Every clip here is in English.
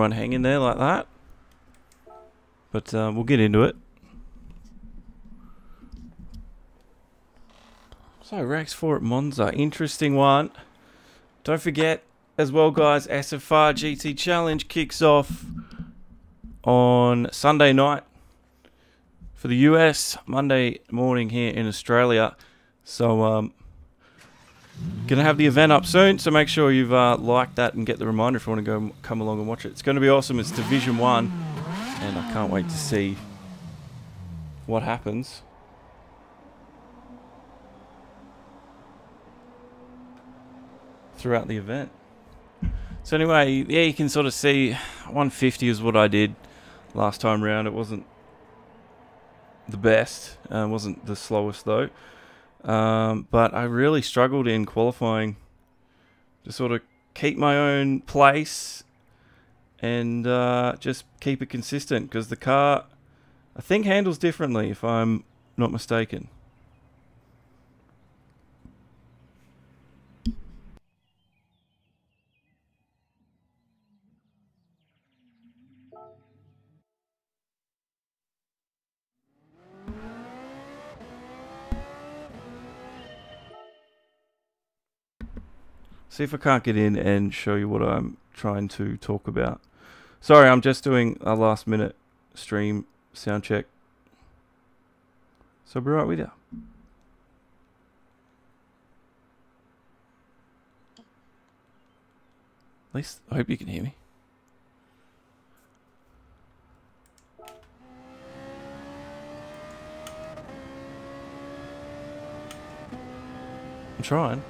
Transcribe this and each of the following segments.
everyone hang in there like that. But we'll get into it. So, race 4 at Monza. Interesting one. Don't forget, as well, guys, SFR GT Challenge kicks off on Sunday night for the US, Monday morning here in Australia. So, gonna have the event up soon, so make sure you've liked that and get the reminder if you want to come along and watch it. It's going to be awesome. It's Division 1, and I can't wait to see what happens. Throughout the event. So anyway, yeah, you can sort of see 150 is what I did last time round. It wasn't the best, wasn't the slowest though, but I really struggled in qualifying to sort of keep my own place and just keep it consistent, because the car, I think, handles differently if I'm not mistaken. See if I can't get in and show you what I'm trying to talk about. Sorry, I'm just doing a last minute stream sound check. So I'll be right with you. At least I hope you can hear me. I'm trying.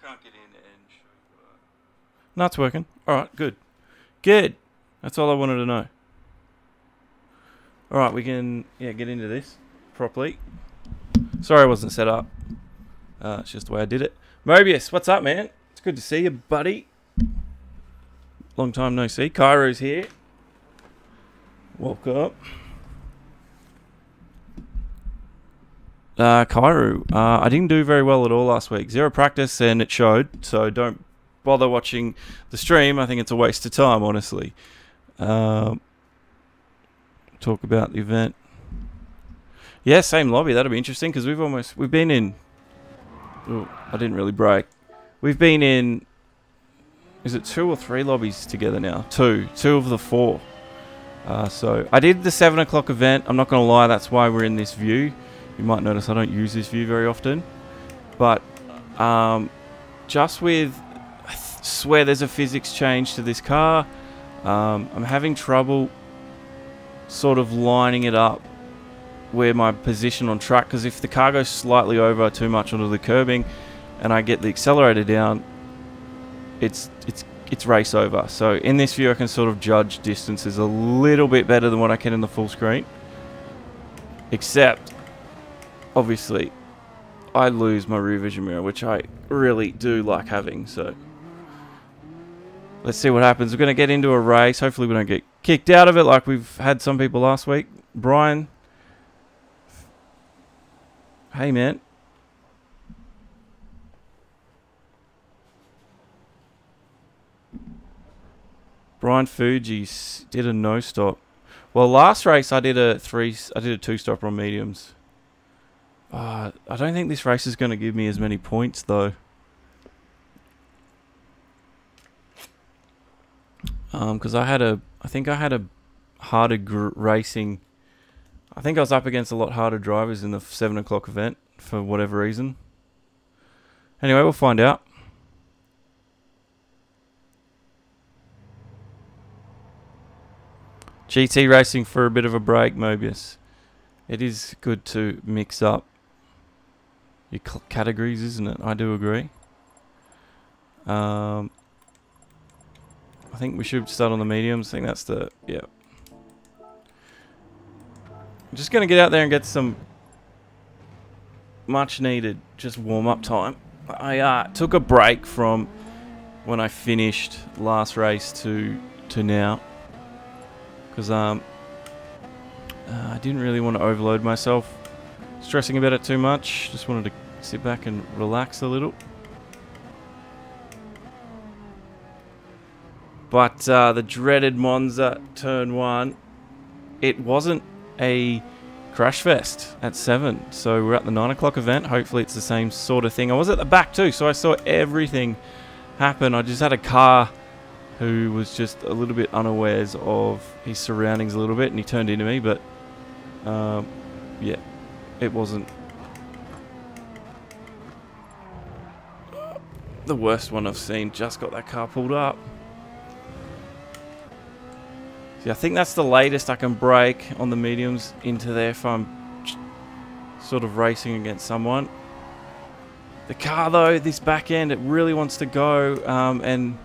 Can't get in and show you what No, it's working. Alright, good. Good. That's all I wanted to know. Alright, we can get into this properly. Sorry I wasn't set up. It's just the way I did it. Mobius, what's up, man? It's good to see you, buddy. Long time no see. Cairo's here. Welcome. Cairo, I didn't do very well at all last week. Zero practice, and it showed. So don't bother watching the stream. I think it's a waste of time, honestly. Talk about the event. Yeah, same lobby. That'll be interesting, because we've been in. Oh, I didn't really break. We've been in. Is it 2 or 3 lobbies together now? 2 of the 4. So I did the 7 o'clock event. I'm not gonna lie. That's why we're in this view. You might notice I don't use this view very often, but just with, I swear there's a physics change to this car. I'm having trouble sort of lining it up where my position on track, because if the car goes slightly over too much onto the curbing and I get the accelerator down, it's race over. So in this view I can sort of judge distances a little bit better than what I can in the full screen, except obviously I lose my rear vision mirror, which I really do like having. So let's see what happens. We're going to get into a race. Hopefully we don't get kicked out of it like we've had some people last week. Brian, hey man. Brian Fuji did a no stop. Well, last race I did a 2 stopper on mediums. I don't think this race is going to give me as many points though. Because I think I had a harder racing. I think I was up against a lot harder drivers in the 7 o'clock event for whatever reason. Anyway, we'll find out. GT racing for a bit of a break, Mobius. It is good to mix up your categories, isn't it? I do agree. I think we should start on the mediums. I think that's the... yeah. I'm just going to get out there and get some much needed just warm-up time. I took a break from when I finished last race to now. Because I didn't really want to overload myself stressing about it too much. Just wanted to sit back and relax a little. But the dreaded Monza turn 1, it wasn't a crash fest at 7. So we're at the 9 o'clock event. Hopefully it's the same sort of thing. I was at the back too, so I saw everything happen. I just had a car who was just a little bit unawares of his surroundings a little bit, and he turned into me, but yeah, it wasn't the worst one I've seen. Just got that car pulled up. See, I think that's the latest I can brake on the mediums into there if I'm sort of racing against someone. The car though, this back end, it really wants to go, and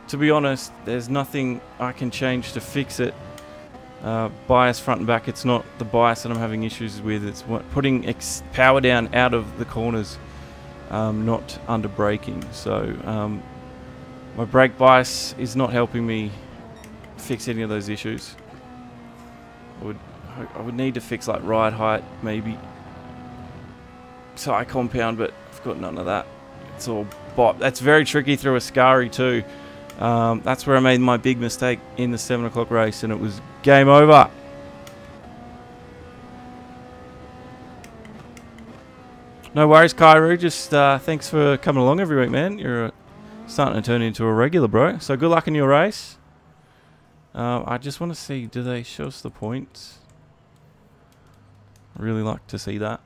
to be honest, there's nothing I can change to fix it. Bias front and back, it's not the bias that I'm having issues with, it's putting power down out of the corners, not under braking. So my brake bias is not helping me fix any of those issues. I would need to fix like ride height, maybe tire compound, but I've got none of that. It's all bot. That's very tricky through a Ascari too. That's where I made my big mistake in the 7 o'clock race, and it was game over. No worries, Kairu. Just thanks for coming along every week, man. You're starting to turn into a regular, bro. So good luck in your race. I just want to see, do they show us the points? I really like to see that.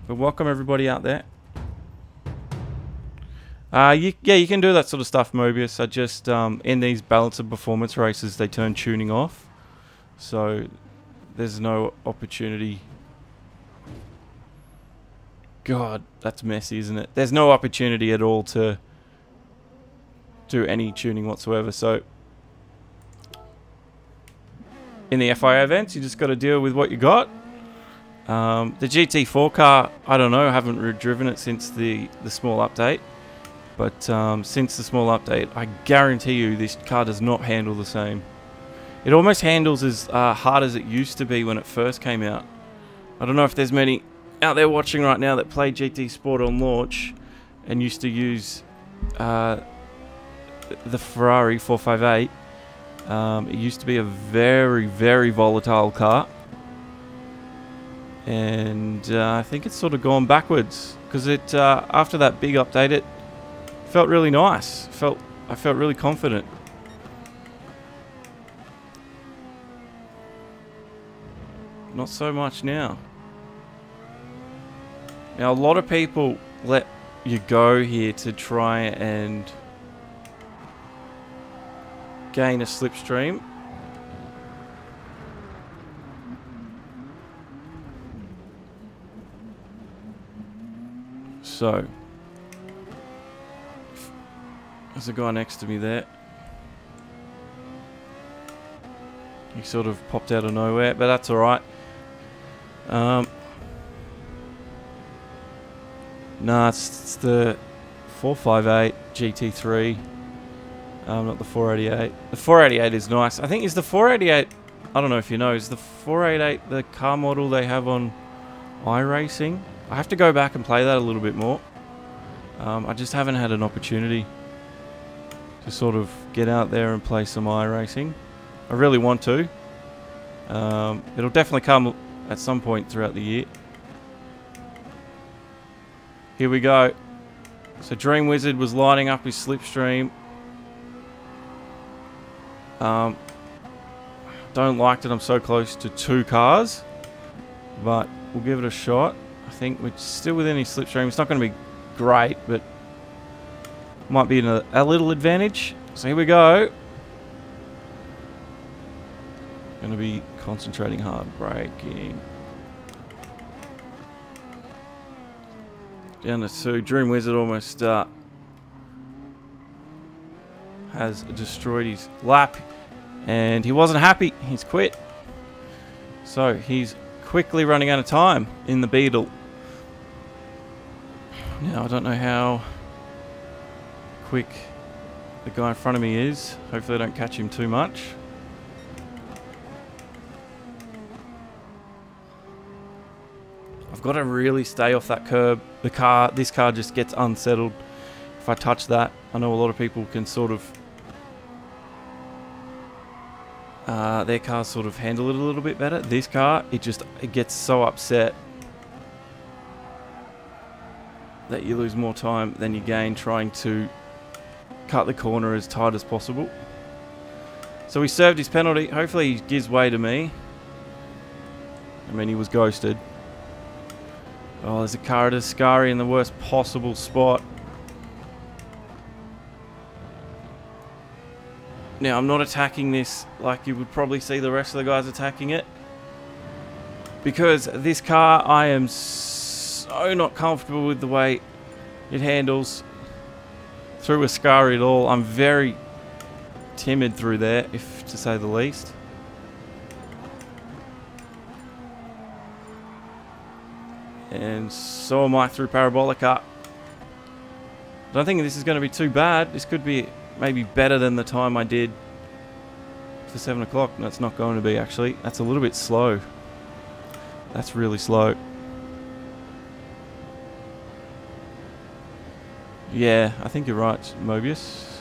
But welcome everybody out there. Yeah, you can do that sort of stuff, Mobius. I just, in these balance of performance races, they turn tuning off. So there's no opportunity. God, that's messy, isn't it? There's no opportunity at all to do any tuning whatsoever. So in the FIA events, you just got to deal with what you got. The GT4 car, I don't know, I haven't driven it since the small update. But since the small update, I guarantee you this car does not handle the same. It almost handles as hard as it used to be when it first came out. I don't know if there's many out there watching right now that played GT Sport on launch and used to use the Ferrari 458. It used to be a very, very volatile car. And I think it's sort of gone backwards. Because it after that big update, it felt really nice. I felt really confident. Not so much now. Now, a lot of people let you go here to try and gain a slipstream. So, there's a guy next to me there. He sort of popped out of nowhere, but that's alright. Nah, it's the 458 GT3, not the 488. The 488 is nice. I think is the 488, I don't know if you know, is the 488 the car model they have on iRacing? I have to go back and play that a little bit more. I just haven't had an opportunity to sort of get out there and play some iRacing. I really want to. It'll definitely come at some point throughout the year. Here we go. So Dream Wizard was lining up his slipstream. Don't like that I'm so close to 2 cars, but we'll give it a shot. I think we're still within his slipstream. It's not going to be great, but might be a little advantage. So here we go. Going to be concentrating hard braking. Down to 2. Dream Wizard almost has destroyed his lap, and he wasn't happy. He's quit. So he's quickly running out of time in the Beetle. Now I don't know how quick the guy in front of me is. Hopefully I don't catch him too much. I've got to really stay off that curb. This car just gets unsettled if I touch that. I know a lot of people can sort of... their cars sort of handle it a little bit better. This car, it gets so upset that you lose more time than you gain trying to cut the corner as tight as possible. So he served his penalty. Hopefully he gives way to me. I mean, he was ghosted. Oh, there's a car at Ascari in the worst possible spot. Now, I'm not attacking this like you would probably see the rest of the guys attacking it. Because this car, I am so not comfortable with the way it handles through Ascari at all. I'm very timid through there, if to say the least. And so am I through Parabolica. I don't think this is going to be too bad. This could be maybe better than the time I did for 7 o'clock. No, it's not going to be, actually. That's a little bit slow. That's really slow. Yeah, I think you're right, Mobius.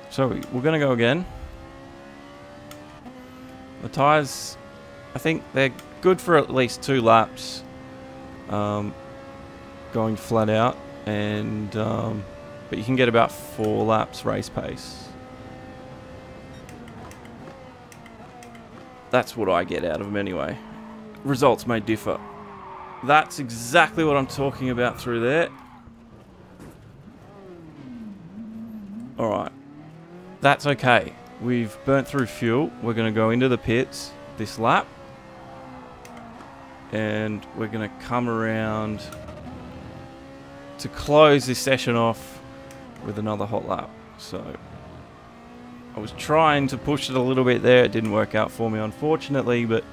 So we're going to go again. The tyres, I think they're good for at least 2 laps, going flat out, and but you can get about 4 laps race pace. That's what I get out of them anyway. Results may differ. That's exactly what I'm talking about through there. Alright. That's okay. We've burnt through fuel. We're going to go into the pits this lap. And we're going to come around to close this session off with another hot lap. So I was trying to push it a little bit there. It didn't work out for me, unfortunately, but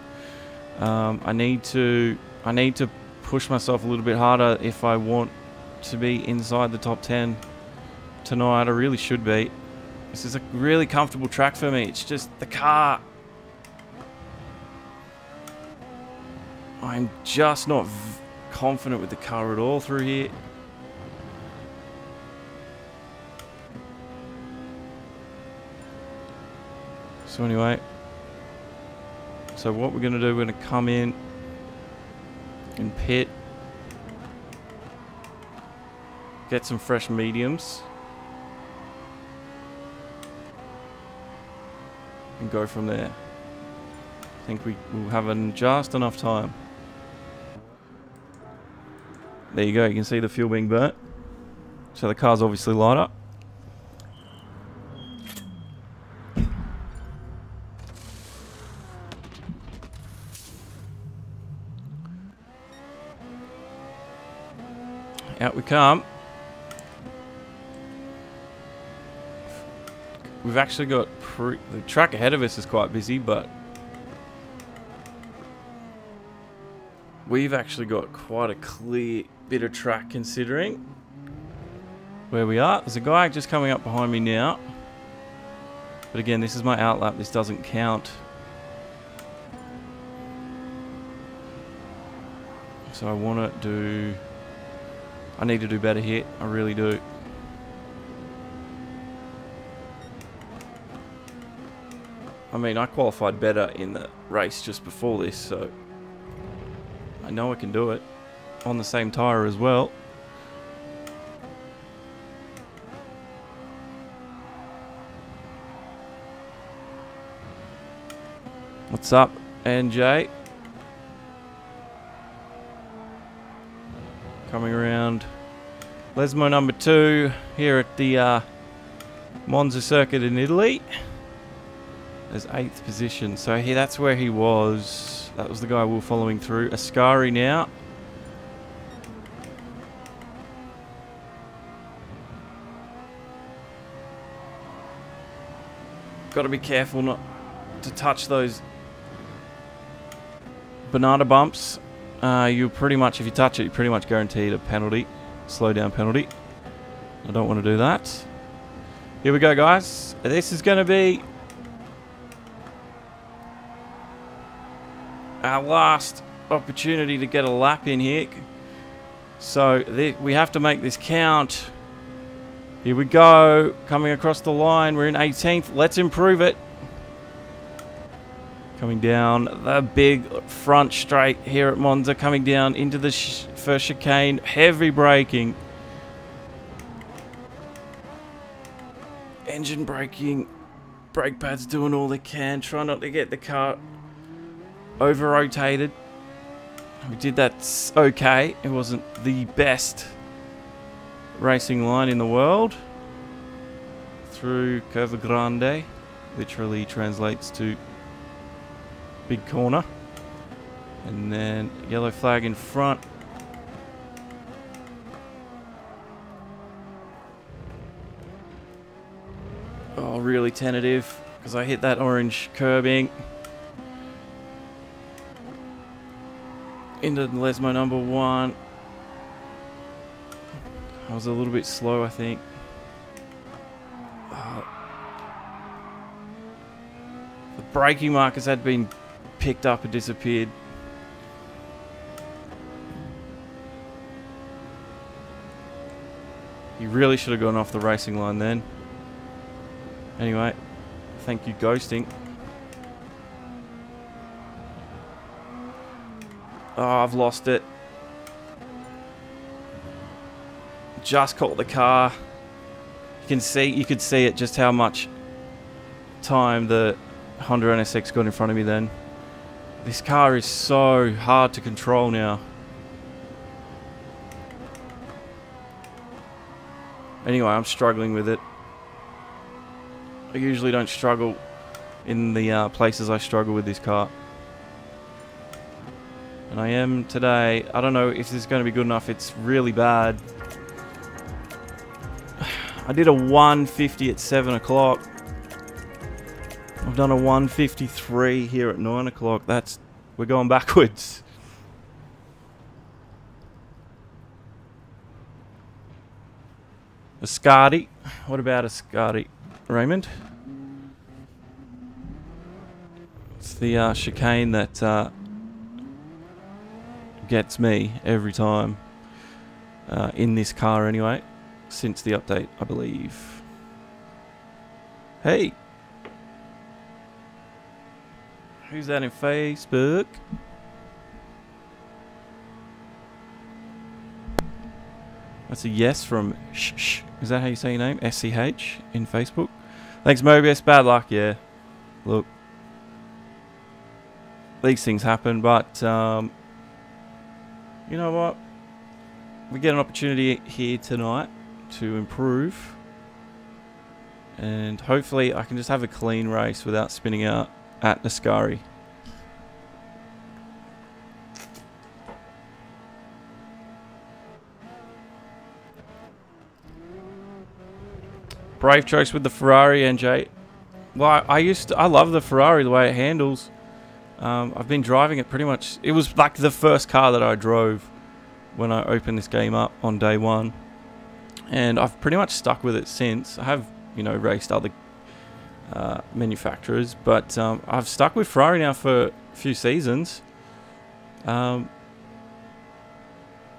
I need to push myself a little bit harder if I want to be inside the top 10 tonight. I really should be. This is a really comfortable track for me. It's just the car. I'm just not confident with the car at all through here. So anyway, so what we're going to do, we're going to come in and pit, get some fresh mediums, and go from there. I think we will have just enough time. There you go, you can see the fuel being burnt. So the car's obviously lighter. Out we come. We've actually got the track ahead of us is quite busy, but we've actually got quite a clear bit of track considering where we are. There's a guy just coming up behind me now, but again, this is my outlap. This doesn't count. So I need to do better here. I really do. I mean, I qualified better in the race just before this, so I know I can do it on the same tyre as well. What's up, NJ? Coming around Lesmo number 2 here at the Monza circuit in Italy. There's 8th position. So here, that's where he was. That was the guy we were following through. Ascari now. Got to be careful not to touch those banana bumps. You pretty much, if you touch it, you're pretty much guaranteed a penalty. Slow down penalty. I don't want to do that. Here we go, guys. This is going to be our last opportunity to get a lap in here. So we have to make this count. Here we go. Coming across the line. We're in 18th. Let's improve it. Coming down the big front straight here at Monza. Coming down into the first chicane. Heavy braking. Engine braking. Brake pads doing all they can. Try not to get the car over-rotated. We did that okay. It wasn't the best racing line in the world. Through Curva Grande. Literally translates to big corner. And then yellow flag in front. Oh, really tentative because I hit that orange curbing. Into Lesmo number 1. I was a little bit slow, I think. The braking markers had been picked up and disappeared. You really should have gone off the racing line then. Anyway, thank you, ghosting. Oh, I've lost it. Just caught the car. You could see it just how much time the Honda NSX got in front of me then. This car is so hard to control now. Anyway, I'm struggling with it. I usually don't struggle in the places I struggle with this car. And I am today. I don't know if this is going to be good enough. It's really bad. I did a 150 at 7 o'clock. I've done a 153 here at 9 o'clock. We're going backwards. Ascardi. What about Ascardi, Raymond? It's the chicane that gets me every time. In this car anyway. Since the update, I believe. Hey! Who's that in Facebook? That's a yes from Shh. Is that how you say your name? SCH in Facebook. Thanks, Mobius. Bad luck, yeah. Look. These things happen, but you know what? We get an opportunity here tonight to improve. And hopefully I can just have a clean race without spinning out at Ascari. Brave choice with the Ferrari, NJ. Well, I love the Ferrari, the way it handles. I've been driving it pretty much. It was like the first car that I drove when I opened this game up on day 1. And I've pretty much stuck with it since. I have, raced other manufacturers, but I've stuck with Ferrari now for a few seasons.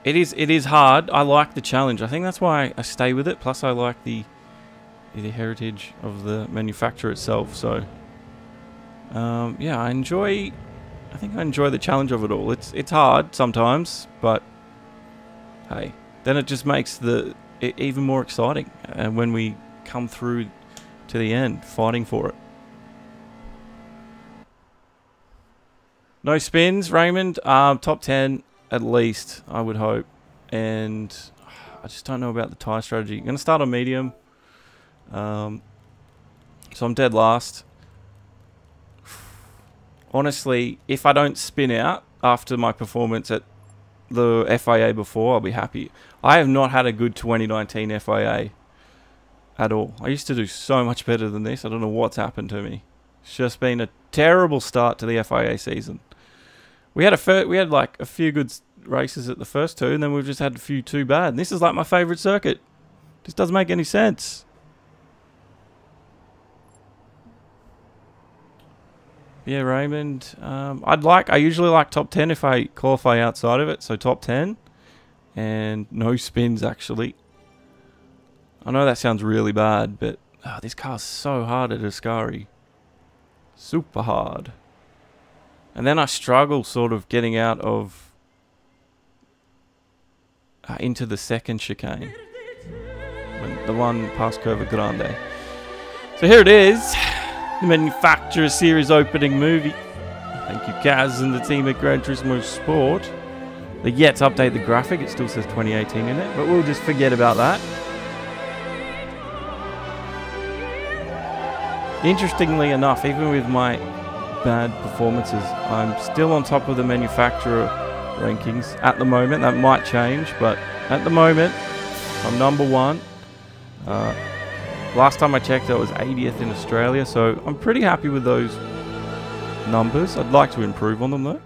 It is hard. I like the challenge. I think that's why I stay with it. Plus, I like the heritage of the manufacturer itself. So, yeah, I think I enjoy the challenge of it all. It's hard sometimes, but hey, then it just makes it even more exciting. And when we come through to the end, fighting for it. No spins, Raymond. Top 10 at least, I would hope. And I just don't know about the tyre strategy. I'm going to start on medium. So I'm dead last. Honestly, if I don't spin out after my performance at the FIA before, I'll be happy. I have not had a good 2019 FIA at all. I used to do so much better than this. I don't know what's happened to me. It's just been a terrible start to the FIA season. We had like a few good races at the first 2, and then we've just had a few too bad. And this is like my favourite circuit. This doesn't make any sense. Yeah, Raymond. I usually like top 10 if I qualify outside of it. So top 10 and no spins actually. I know that sounds really bad, but this car's so hard at Ascari. Super hard. And then I struggle sort of getting out of into the second chicane. The one past Curva Grande. So here it is. The Manufacturer Series opening movie. Thank you, Kaz and the team at Gran Turismo Sport. They're yet to update the graphic. It still says 2018 in it, but we'll just forget about that. Interestingly enough, even with my bad performances, I'm still on top of the manufacturer rankings at the moment. That might change, but at the moment, I'm number 1. Last time I checked, I was 80th in Australia, so I'm pretty happy with those numbers. I'd like to improve on them, though.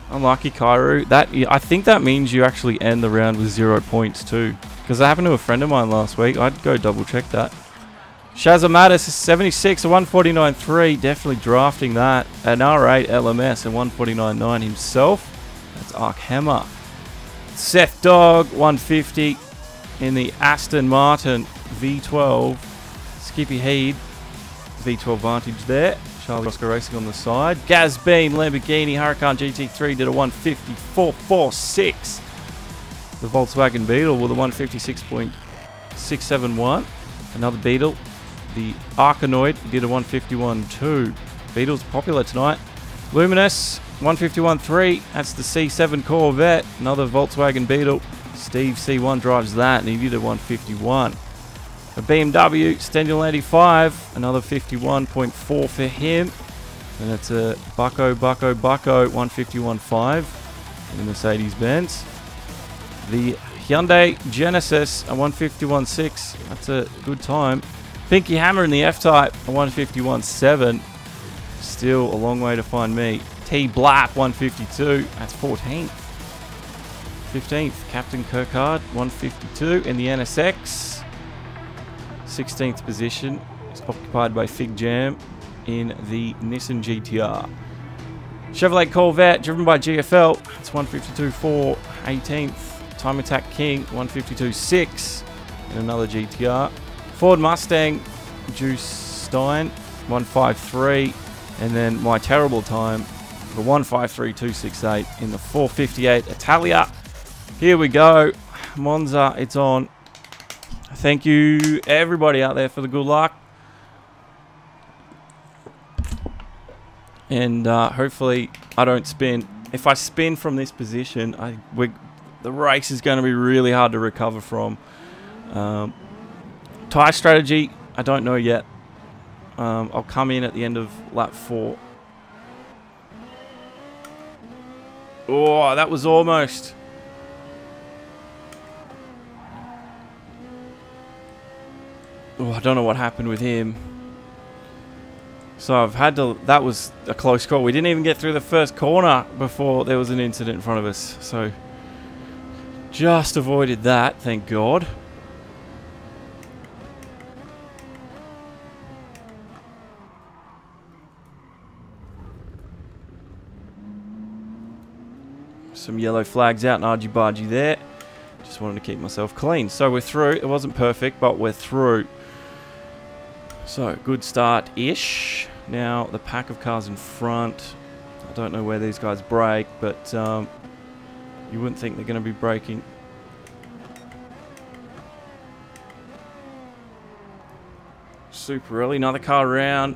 Unlucky, Kairu. I think that means you actually end the round with 0 points, too. Because that happened to a friend of mine last week. I'd go double check that. Shazza Mattis is 76, a 149.3. Definitely drafting that. An R8 LMS, a 149.9 himself. That's Arkhammer. Seth Dog, 150 in the Aston Martin V12. Skippy Heed, V12 Vantage there. Charlie Oscar Racing on the side. Gaz Bean, Lamborghini Huracan GT3 did a 150.446. The Volkswagen Beetle with a 156.671. Another Beetle. The Arkanoid did a 151.2. Beetle's popular tonight. Luminous, 151.3. That's the C7 Corvette. Another Volkswagen Beetle. Steve C1 drives that, and he did a 151. A BMW Stendial 85. Another 51.4 for him. And it's a Bucko 151.5 in the Mercedes-Benz. The Hyundai Genesis, a 151.6. That's a good time. Pinky Hammer in the F-Type, a 151.7. Still a long way to find me. T Blap, 152. That's 14th. 15th, Captain Kirkard, 152 in the NSX. 16th position is occupied by Fig Jam in the Nissan GTR. Chevrolet Corvette, driven by GFL. It's 152.4. 18th. Time Attack King, 152.6 in another GTR. Ford Mustang, Juice Stein, 153. And then my terrible time, the 153.268 in the 458 Italia. Here we go. Monza, it's on. Thank you, everybody out there, for the good luck. And hopefully I don't spin. If I spin from this position, the race is going to be really hard to recover from. Tyre strategy, I don't know yet. I'll come in at the end of lap 4. Oh, that was almost. Oh, I don't know what happened with him. So I've had to. That was a close call. We didn't even get through the first corner before there was an incident in front of us. So just avoided that, thank God. Some yellow flags out and argy-bargy there. Just wanted to keep myself clean. So we're through. It wasn't perfect, but we're through. So, good start-ish. Now, the pack of cars in front. I don't know where these guys brake, but you wouldn't think they're going to be braking. Super early. Another car around.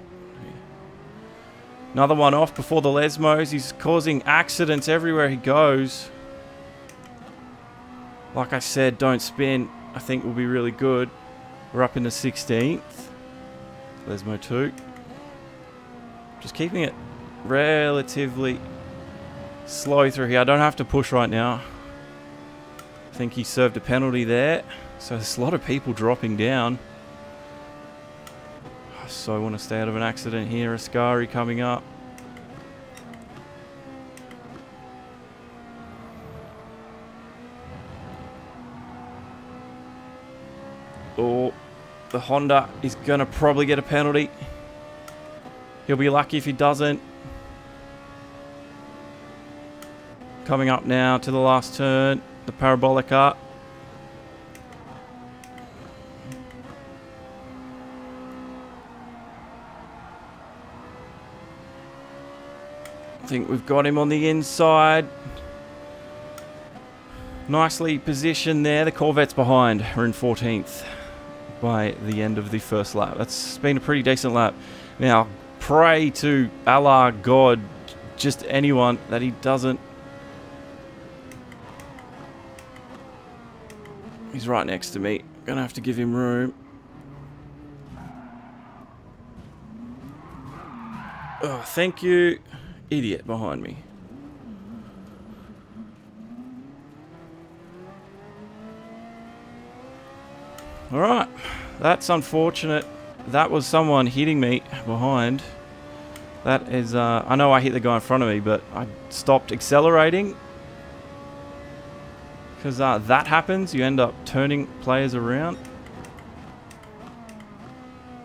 Another one off before the Lesmos. He's causing accidents everywhere he goes. Like I said, don't spin. I think will be really good. We're up in the 16th. Lesmo 2. Just keeping it relatively slow through here. I don't have to push right now. I think he served a penalty there. So there's a lot of people dropping down. So I want to stay out of an accident here. Ascari coming up. Oh, the Honda is going to probably get a penalty. He'll be lucky if he doesn't. Coming up now to the last turn, the Parabolica. I think we've got him on the inside. Nicely positioned there. The Corvette's behind. We're in 14th by the end of the first lap. That's been a pretty decent lap. Now, pray to Allah, God, just anyone, that he doesn't. He's right next to me. Gonna have to give him room. Oh, thank you. Idiot behind me. Alright. That's unfortunate. That was someone hitting me behind. That is, I know I hit the guy in front of me, but I stopped accelerating. Because that happens, you end up turning players around.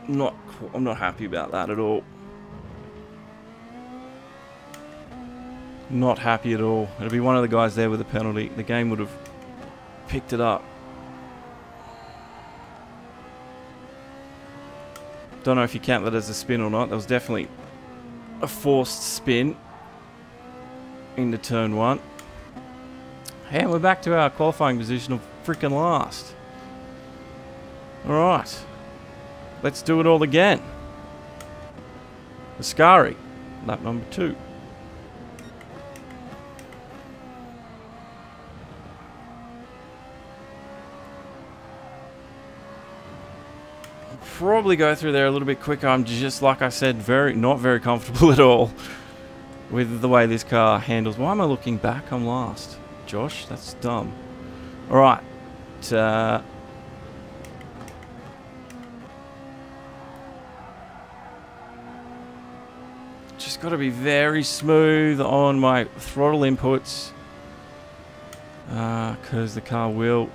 I'm not happy about that at all. Not happy at all. It'll be one of the guys there with a penalty. The game would have picked it up. Don't know if you count that as a spin or not. That was definitely a forced spin into turn 1. And we're back to our qualifying position of freaking last. Alright. Let's do it all again. Ascari, lap number 2. Probably go through there a little bit quicker. I'm just, like I said, not very comfortable at all with the way this car handles. Why am I looking back? I'm last. Josh, that's dumb. Alright. Just got to be very smooth on my throttle inputs. Because the car will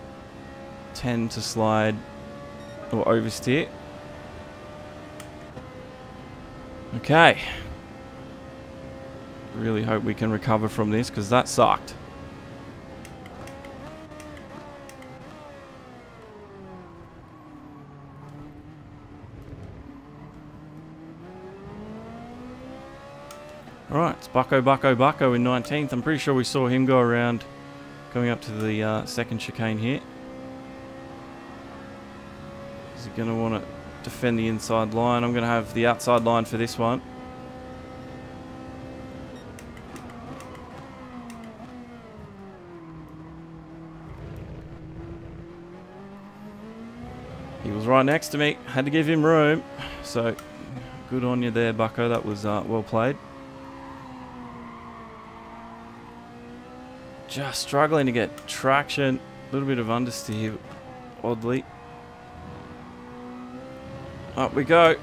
tend to slide or oversteer. Okay. Really hope we can recover from this, because that sucked. Alright, it's Bucko in 19th. I'm pretty sure we saw him go around going up to the second chicane here. Is he going to want to defend the inside line? I'm going to have the outside line for this one. He was right next to me. Had to give him room. So, good on you there, Bucko. That was well played. Just struggling to get traction. A little bit of understeer, oddly. Up we go.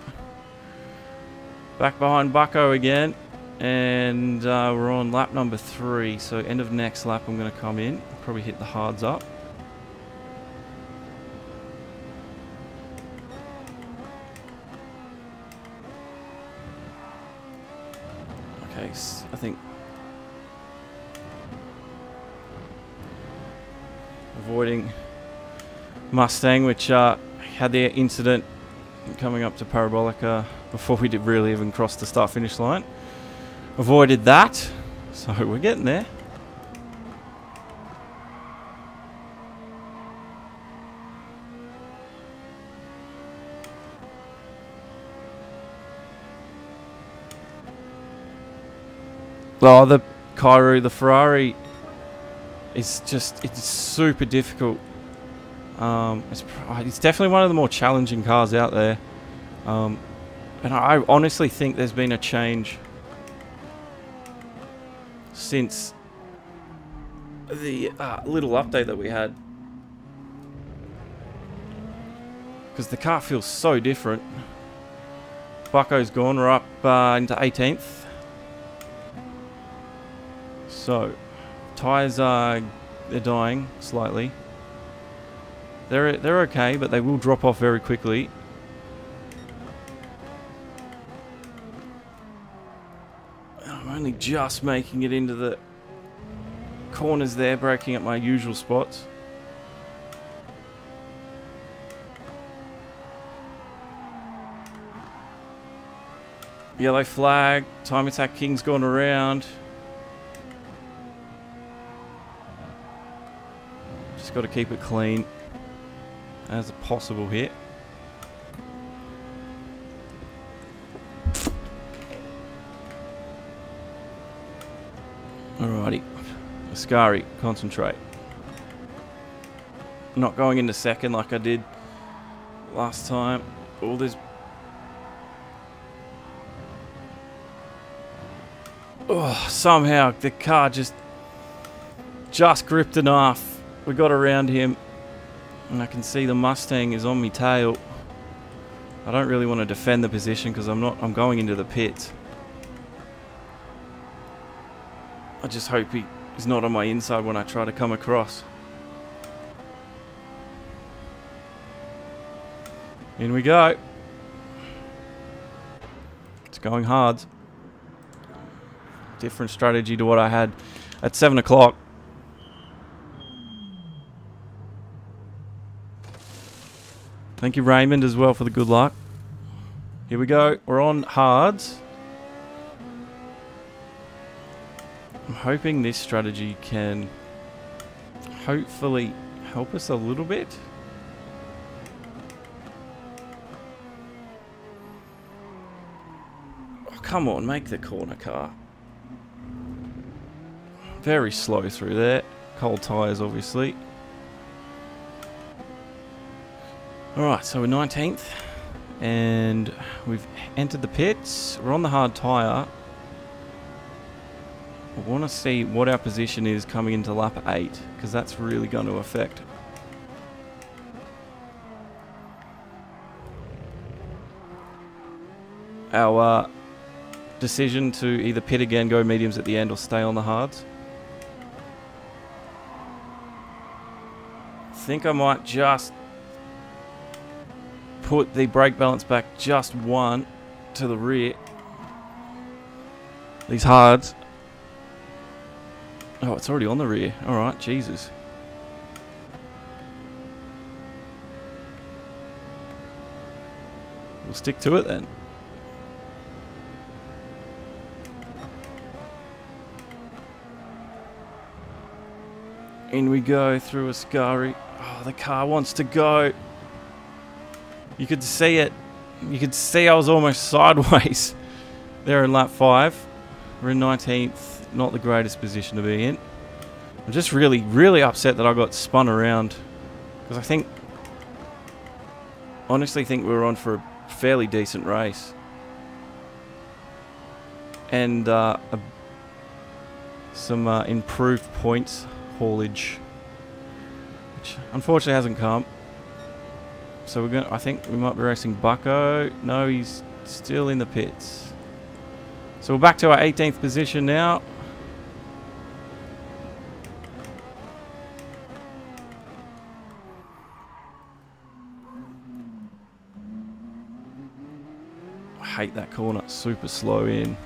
Back behind Bucko again. And we're on lap number 3. So end of next lap I'm going to come in. Probably hit the hards up. Okay, I think... avoiding Mustang, which had the incident coming up to Parabolica before we did really even cross the start-finish line. Avoided that, so we're getting there. Oh, the Cairo, the Ferrari, it's super difficult. It's definitely one of the more challenging cars out there. And I honestly think there's been a change since the little update that we had. Because the car feels so different. Bucko's gone. We're up into 18th. So, tyres are they're dying slightly. They're okay, but they will drop off very quickly. I'm only just making it into the corners there, breaking up my usual spots. Yellow flag. Time Attack King's gone around. Just got to keep it clean as a possible hit. Alrighty. Ascari, concentrate. Not going into second like I did last time. Oh, there's... Oh, somehow the car just gripped enough. We got around him. And I can see the Mustang is on me tail. I don't really want to defend the position because I'm going into the pits. I just hope he's not on my inside when I try to come across. In we go. It's going hard. Different strategy to what I had at 7 o'clock. Thank you, Raymond, as well for the good luck. Here we go. We're on hards. I'm hoping this strategy can hopefully help us a little bit. Oh, come on, make the corner car. Very slow through there. Cold tyres, obviously. Alright, so we're 19th. And we've entered the pits. We're on the hard tyre. I want to see what our position is coming into lap 8, because that's really going to affect our decision to either pit again, go mediums at the end, or stay on the hards. I think I might just put the brake balance back just one to the rear. These hards. Oh, it's already on the rear. Alright, Jesus. We'll stick to it then. In we go through Ascari. Oh, the car wants to go. You could see it. You could see I was almost sideways there in lap 5. We're in 19th. Not the greatest position to be in. I'm just really, really upset that I got spun around. Because I think... honestly think we were on for a fairly decent race. And some improved points haulage. Which unfortunately hasn't come. So we're going. I think we might be racing Bucko. No, he's still in the pits. So we're back to our 18th position now. I hate that corner. Super slow in.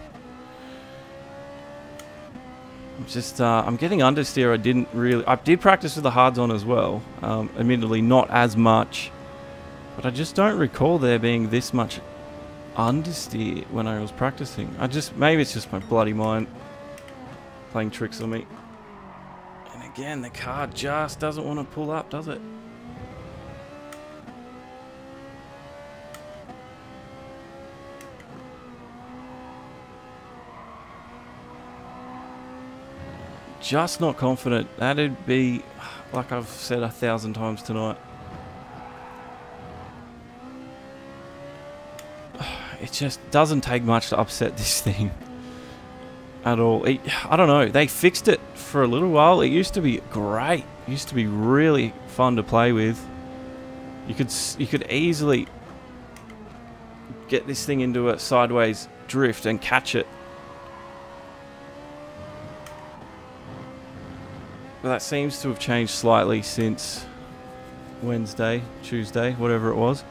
I'm getting understeer. I did practice with the hards on as well. Admittedly, not as much. But I just don't recall there being this much understeer when I was practicing. Maybe it's just my bloody mind playing tricks on me. And again, the car just doesn't want to pull up, does it? Just not confident. That'd be, like I've said 1,000 times tonight. It just doesn't take much to upset this thing at all. I don't know. They fixed it for a little while. It used to be great. It used to be really fun to play with. You could easily get this thing into a sideways drift and catch it. But that seems to have changed slightly since Wednesday, Tuesday, whatever it was.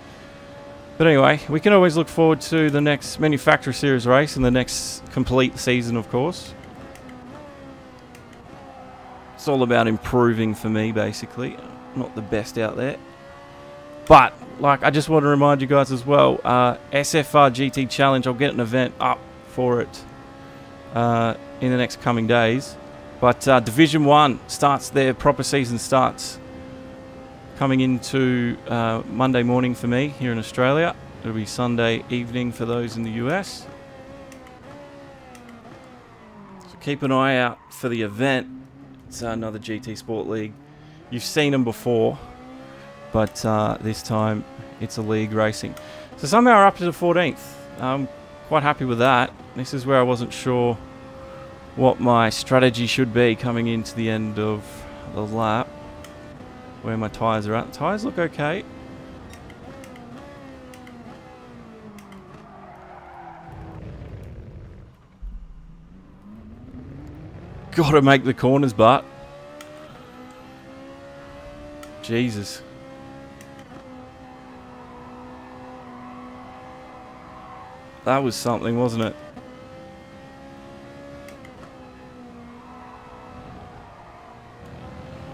But anyway, we can always look forward to the next Manufacturer Series race and the next complete season, of course. It's all about improving for me, basically. Not the best out there. But, like, I just want to remind you guys as well, SFR GT Challenge, I'll get an event up for it in the next coming days. But Division 1 starts, their proper season starts coming into Monday morning for me here in Australia. It'll be Sunday evening for those in the US. So keep an eye out for the event. It's another GT Sport League. You've seen them before, but this time it's a league racing. So somehow we're up to the 14th. I'm quite happy with that. This is where I wasn't sure what my strategy should be coming into the end of the lap. Where my tyres are at. The tyres look okay. Gotta make the corners, but Jesus. That was something, wasn't it?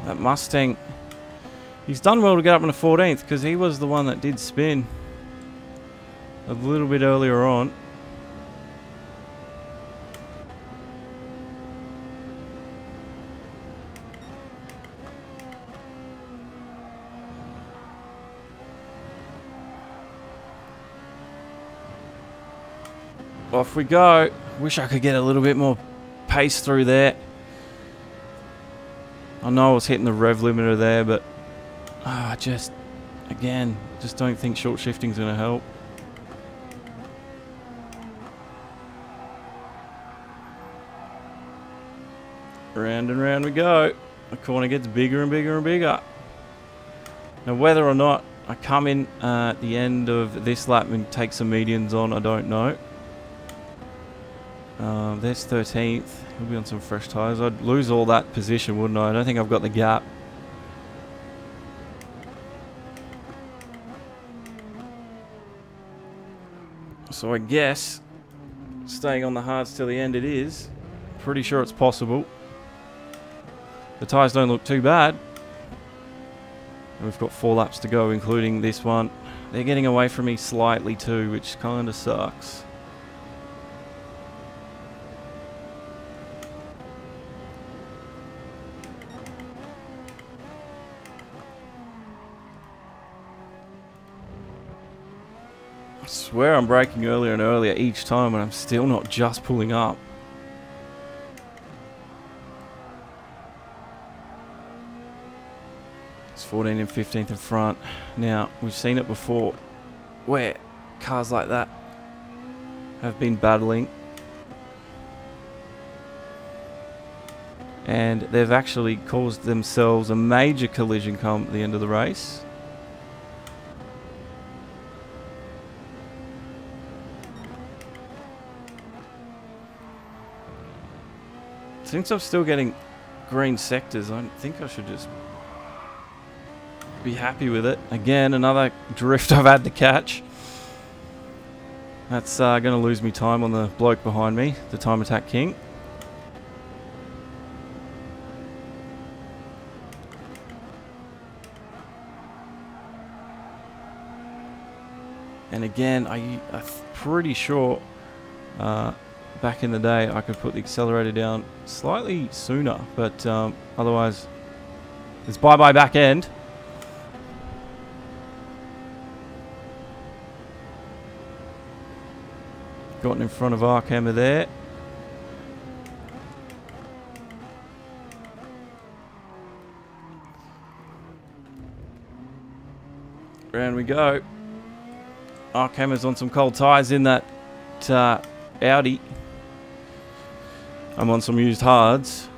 That Mustang, he's done well to get up in the 14th because he was the one that did spin a little bit earlier on. Off we go. Wish I could get a little bit more pace through there. I know I was hitting the rev limiter there, but just don't think short shifting is going to help. Round and round we go. The corner gets bigger and bigger and bigger. Now whether or not I come in at the end of this lap and take some medians on, I don't know. There's 13th. He'll be on some fresh tyres. I'd lose all that position, wouldn't I? I don't think I've got the gap. So I guess staying on the hards till the end it is. Pretty sure it's possible. The tyres don't look too bad. And we've got 4 laps to go, including this one. They're getting away from me slightly too, which kind of sucks. I swear I'm braking earlier and earlier each time and I'm still not just pulling up. It's 14 and 15th in front. Now, we've seen it before where cars like that have been battling. And they've actually caused themselves a major collision come the end of the race. Since I'm still getting green sectors, I think I should just be happy with it. Again, another drift I've had to catch. That's going to lose me time on the bloke behind me, the Time Attack King. And again, I'm pretty sure back in the day I could put the accelerator down slightly sooner, but otherwise it's bye-bye back end. Gotten in front of Arkhammer there. Round we go. Arkhammer's on some cold tyres in that Audi. I'm on some used hards.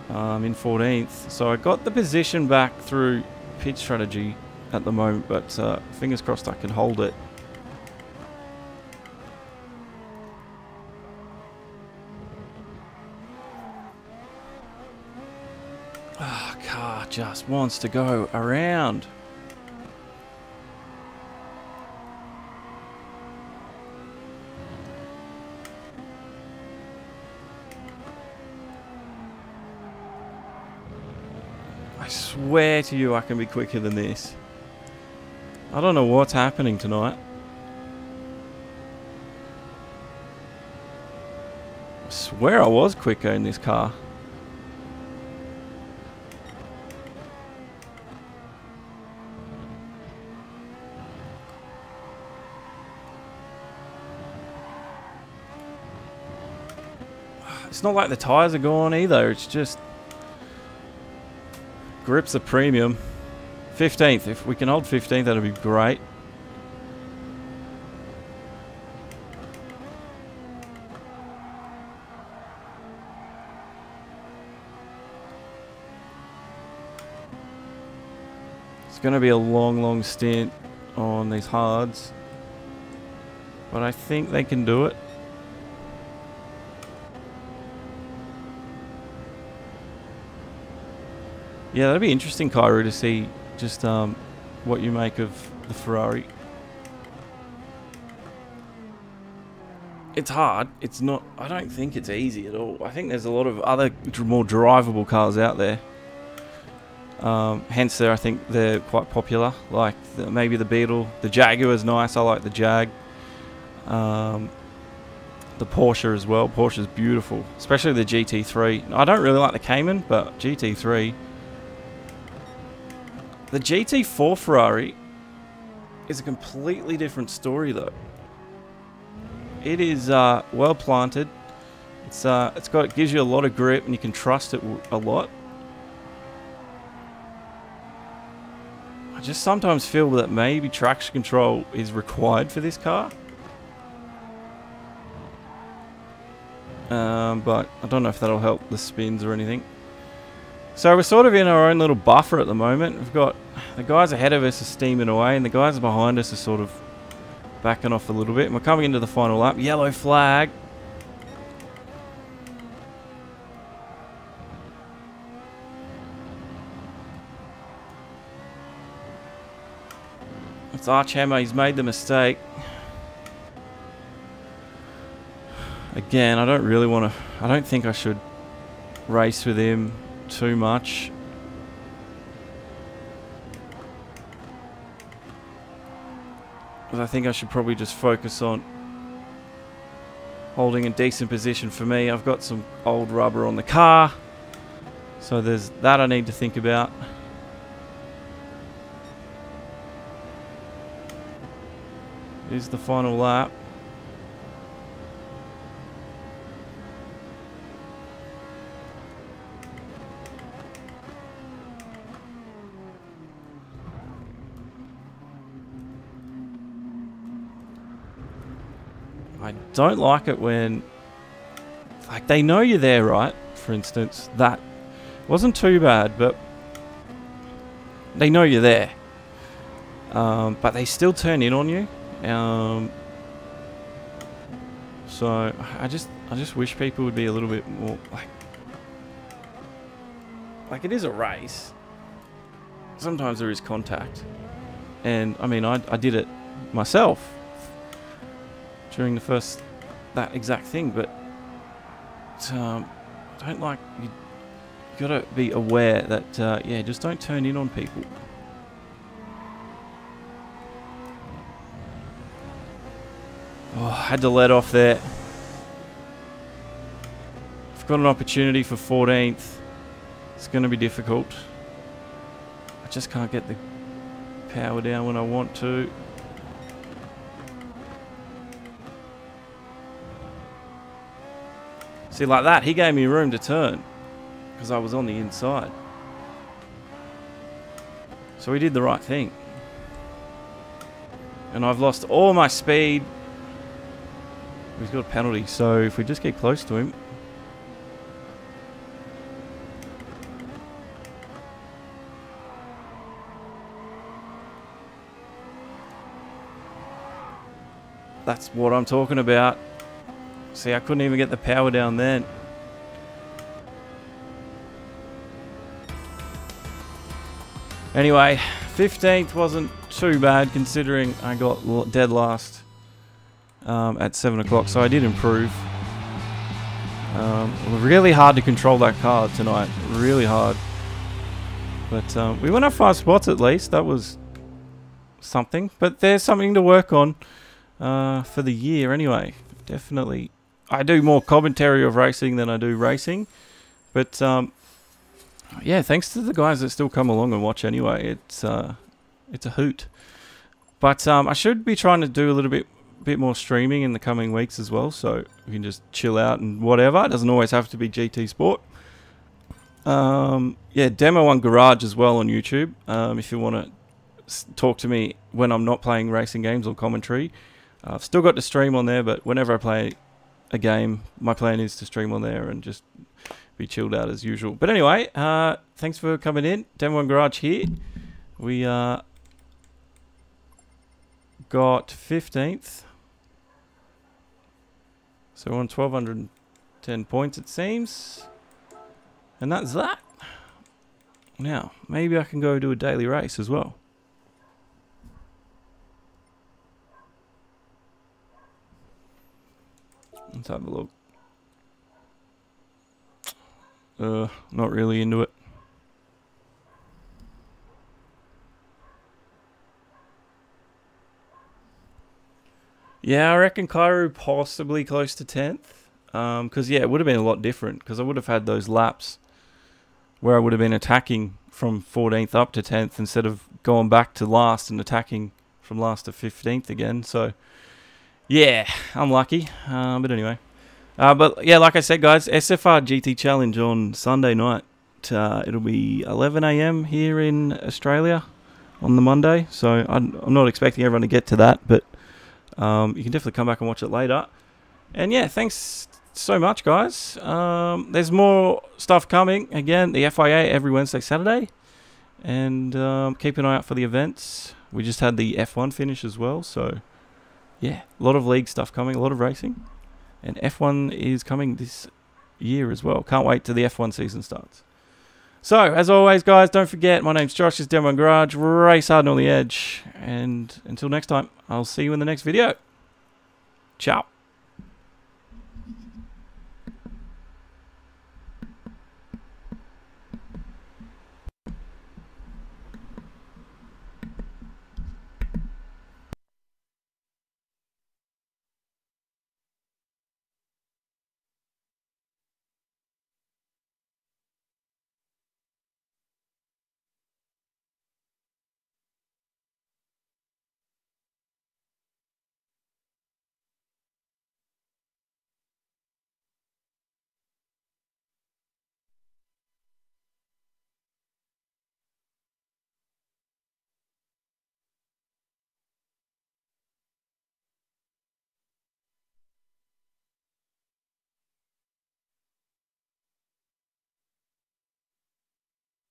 I'm in 14th. So I got the position back through pit strategy at the moment, but fingers crossed I can hold it. Ah, car just wants to go around. I swear to you I can be quicker than this. I don't know what's happening tonight. I swear I was quicker in this car. It's not like the tyres are gone either. It's just... grips are premium. 15th. If we can hold 15th, that'd be great. It's going to be a long, long stint on these hards. But I think they can do it. Yeah, that'd be interesting, Cairo, to see just what you make of the Ferrari. It's hard. It's not... I don't think it's easy at all. I think there's a lot of other more drivable cars out there. Hence, I think they're quite popular. Like maybe the Beetle. The Jaguar's nice. I like the Jag. The Porsche as well. Porsche's beautiful. Especially the GT3. I don't really like the Cayman, but GT3... The GT4 Ferrari is a completely different story, though. It is well planted. It gives you a lot of grip, and you can trust it a lot. I just sometimes feel that maybe traction control is required for this car. But I don't know if that'll help the spins or anything. So we're sort of in our own little buffer at the moment. We've got the guys ahead of us are steaming away, and the guys behind us are sort of backing off a little bit. And we're coming into the final lap. Yellow flag. It's Archhammer. He's made the mistake. Again, I don't really want to... I don't think I should race with him too much. Because I think I should probably just focus on holding a decent position for me. I've got some old rubber on the car, so there's that I need to think about. Here's the final lap. I don't like it when, like, they know you're there, right? For instance, that wasn't too bad, but they know you're there. But they still turn in on you. So I just wish people would be a little bit more like it is a race. Sometimes there is contact, and I mean I did it myself during the first that exact thing, but I don't like you gotta be aware that yeah, just don't turn in on people. Oh, I had to let off there. I've got an opportunity for 14th. It's going to be difficult. I just can't get the power down when I want to. See, like that, he gave me room to turn because I was on the inside. So he did the right thing. And I've lost all my speed. He's got a penalty, so if we just get close to him. That's what I'm talking about. See, I couldn't even get the power down then. Anyway, 15th wasn't too bad considering I got dead last at 7 o'clock, so I did improve. Really hard to control that car tonight, really hard. But we went up 5 spots at least, that was something. But there's something to work on for the year anyway, definitely. I do more commentary of racing than I do racing, but yeah, thanks to the guys that still come along and watch anyway. It's a hoot. But I should be trying to do a little bit more streaming in the coming weeks as well, so we can just chill out and whatever. It doesn't always have to be GT Sport. Yeah, Demo 1 Garage as well on YouTube. If you want to talk to me when I'm not playing racing games or commentary. I've still got to stream on there, but whenever I play a game, my plan is to stream on there and just be chilled out as usual. But anyway, thanks for coming in. Demo 1 Garage here. We got 15th. So we're on 1,210 points it seems. And that's that. Now, maybe I can go do a daily race as well. Let's have a look. Not really into it. Yeah, I reckon Cairo possibly close to 10th. Because, yeah, it would have been a lot different. Because I would have had those laps where I would have been attacking from 14th up to 10th instead of going back to last and attacking from last to 15th again. So, yeah, I'm lucky. But anyway. But, yeah, like I said, guys, SFR GT Challenge on Sunday night. It'll be 11 AM here in Australia on the Monday. So, I'm not expecting everyone to get to that, but you can definitely come back and watch it later. And, yeah, thanks so much, guys. There's more stuff coming. Again, the FIA every Wednesday, Saturday. And keep an eye out for the events. We just had the F1 finish as well. So, yeah, a lot of league stuff coming, a lot of racing. And F1 is coming this year as well. Can't wait till the F1 season starts. So, as always, guys, don't forget, my name's Josh, this is Demo 1 Garage. Race hard and on the edge. And until next time, I'll see you in the next video. Ciao.